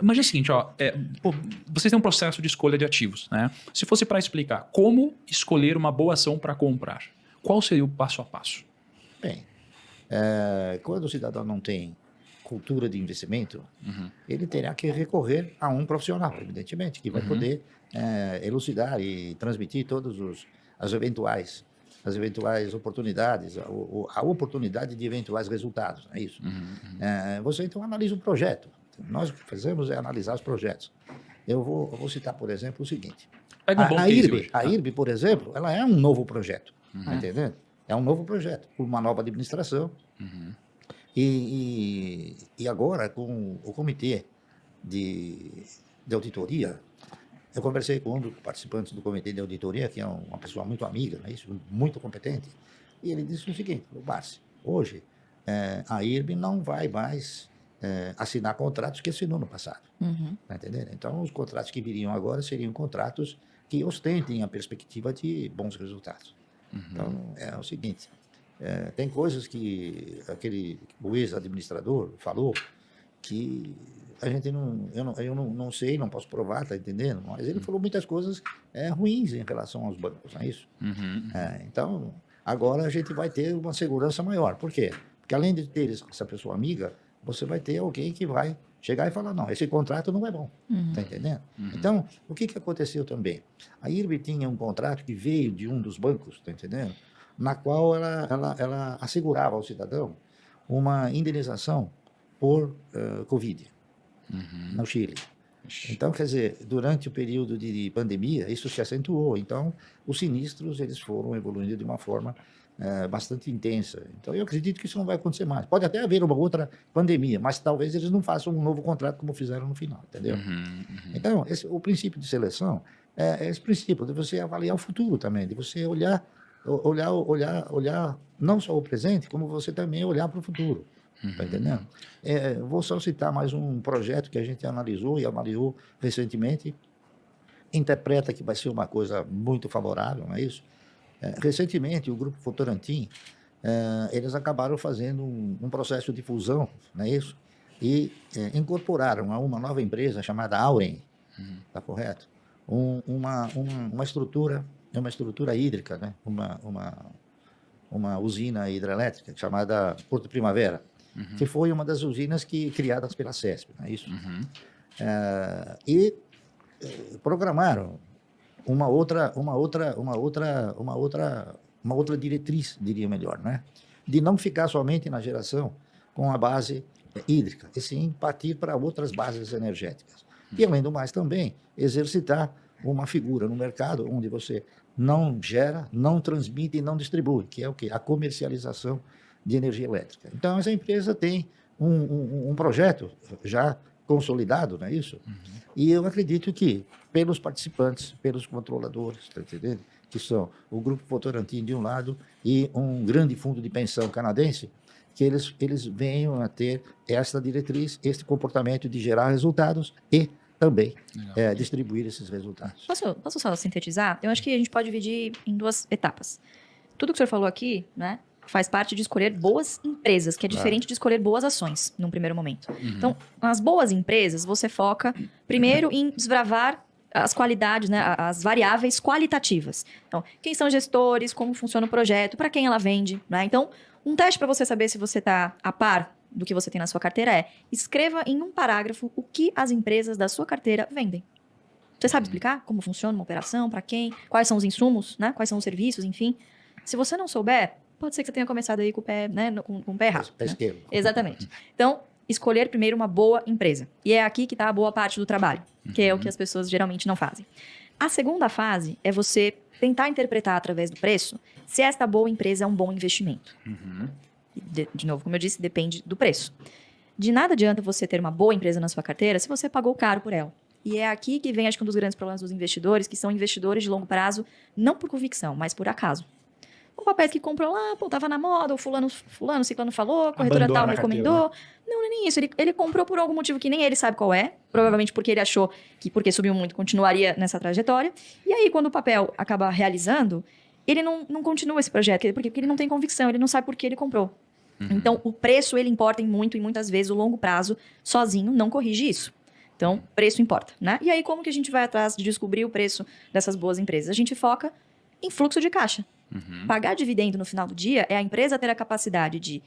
Imagina o seguinte, ó, pô, vocês têm um processo de escolha de ativos, né? Se fosse para explicar como escolher uma boa ação para comprar, qual seria o passo a passo? Bem, quando o cidadão não tem cultura de investimento, ele terá que recorrer a um profissional, evidentemente, que vai poder elucidar e transmitir as eventuais oportunidades, a oportunidade de eventuais resultados, não é isso? Você então analisa o projeto. Nós o que fazemos é analisar os projetos. Eu vou citar, por exemplo, o seguinte. Pega um bom case hoje. A IRB, por exemplo, ela é um novo projeto, tá entendendo? É um novo projeto, com uma nova administração. E agora, com o comitê de auditoria, eu conversei com um dos participantes do comitê de auditoria, que é uma pessoa muito amiga, né, isso, muito competente, e ele disse o seguinte: Márcio, hoje a IRB não vai mais assinar contratos que assinou no passado. Tá entendendo? Então, os contratos que viriam agora seriam contratos que ostentem a perspectiva de bons resultados. Então, é o seguinte, tem coisas que o ex-administrador falou que a gente eu não sei, não posso provar, tá entendendo? Mas ele falou muitas coisas ruins em relação aos bancos, não é isso? Então, agora a gente vai ter uma segurança maior. Por quê? Porque além de ter essa pessoa amiga, você vai ter alguém que vai chegar e falar: não, esse contrato não é bom, tá entendendo? Então, o que aconteceu também? A IRB tinha um contrato que veio de um dos bancos, tá entendendo? Na qual ela assegurava ao cidadão uma indenização por Covid no Chile. Então, quer dizer, durante o período de pandemia, isso se acentuou. Então, os sinistros eles foram evoluindo de uma forma bastante intensa. Então, eu acredito que isso não vai acontecer mais. Pode até haver uma outra pandemia, mas talvez eles não façam um novo contrato como fizeram no final, entendeu? Então, o princípio de seleção é esse princípio de você avaliar o futuro também, de você olhar não só o presente, como você também olhar para o futuro. Tá entendendo? Vou só citar mais um projeto que a gente analisou e avaliou recentemente. Interpreta que vai ser uma coisa muito favorável, não é isso? Recentemente, o Grupo Votorantim, eles acabaram fazendo um processo de fusão, não é isso? E incorporaram a uma nova empresa chamada Auren, tá correto? Uma estrutura hídrica, né? Uma usina hidrelétrica chamada Porto Primavera, que foi uma das usinas criadas pela CESP, não é isso? E programaram uma outra diretriz, diria melhor, né? De não ficar somente na geração com a base hídrica, e sim partir para outras bases energéticas. E, além do mais, também exercitar uma figura no mercado onde você não gera, não transmite e não distribui, que é o quê? A comercialização de energia elétrica. Então, essa empresa tem um projeto já consolidado, não é isso? E eu acredito que, pelos participantes, pelos controladores, tá entendendo? Que são o Grupo Votorantim de um lado e um grande fundo de pensão canadense, que eles venham a ter essa diretriz, esse comportamento de gerar resultados e também distribuir esses resultados. Posso só sintetizar? Eu acho que a gente pode dividir em duas etapas. Tudo que o senhor falou aqui, né, faz parte de escolher boas empresas, que é diferente de escolher boas ações, num primeiro momento. Então, nas boas empresas, você foca primeiro em desbravar as qualidades, né, as variáveis qualitativas. Então, quem são os gestores, como funciona o projeto, para quem ela vende, né? Então, um teste para você saber se você está a par do que você tem na sua carteira é: escreva em um parágrafo o que as empresas da sua carteira vendem. Você sabe explicar como funciona uma operação, para quem, quais são os insumos, né? Quais são os serviços, enfim. Se você não souber, pode ser que você tenha começado aí com o pé, né? com o pé errado. Pé esquerdo. Exatamente. Então, escolher primeiro uma boa empresa. E é aqui que está a boa parte do trabalho, que é o que as pessoas geralmente não fazem. A segunda fase é você tentar interpretar através do preço se esta boa empresa é um bom investimento. De novo, como eu disse, depende do preço. De nada adianta você ter uma boa empresa na sua carteira se você pagou caro por ela. E é aqui que vem, acho que um dos grandes problemas dos investidores, que são investidores de longo prazo, não por convicção, mas por acaso. O papel que comprou lá, pô, tava na moda, o fulano, ciclano falou, a corretora Abandona tal a recomendou. carteira, né? Não é nem isso. Ele comprou por algum motivo que nem ele sabe qual é. Provavelmente porque ele achou que, porque subiu muito, continuaria nessa trajetória. E aí, quando o papel acaba realizando, ele não continua esse projeto. Porque ele não tem convicção, ele não sabe por que ele comprou. Então, o preço, ele importa muito e muitas vezes o longo prazo, sozinho, não corrige isso. Então, preço importa, né? E aí, como que a gente vai atrás de descobrir o preço dessas boas empresas? A gente foca em fluxo de caixa. Pagar dividendo no final do dia é a empresa ter a capacidade de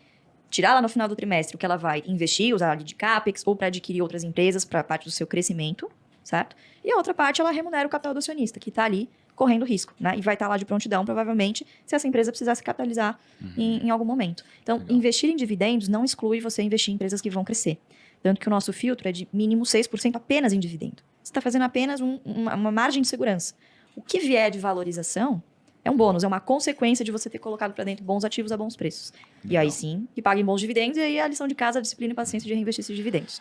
tirar lá no final do trimestre o que ela vai investir, usar ali de CAPEX ou para adquirir outras empresas para parte do seu crescimento, certo? E a outra parte, ela remunera o capital do acionista, que está ali correndo risco, né? E vai estar lá de prontidão, provavelmente, se essa empresa precisar se capitalizar em algum momento. Então, Legal. investir em dividendos não exclui você investir em empresas que vão crescer. Tanto que o nosso filtro é de mínimo 6% apenas em dividendo. Você está fazendo apenas uma margem de segurança. O que vier de valorização é um bônus, é uma consequência de você ter colocado para dentro bons ativos a bons preços. E Legal. aí sim, que paguem bons dividendos, e aí a lição de casa, a disciplina e paciência de reinvestir esses dividendos.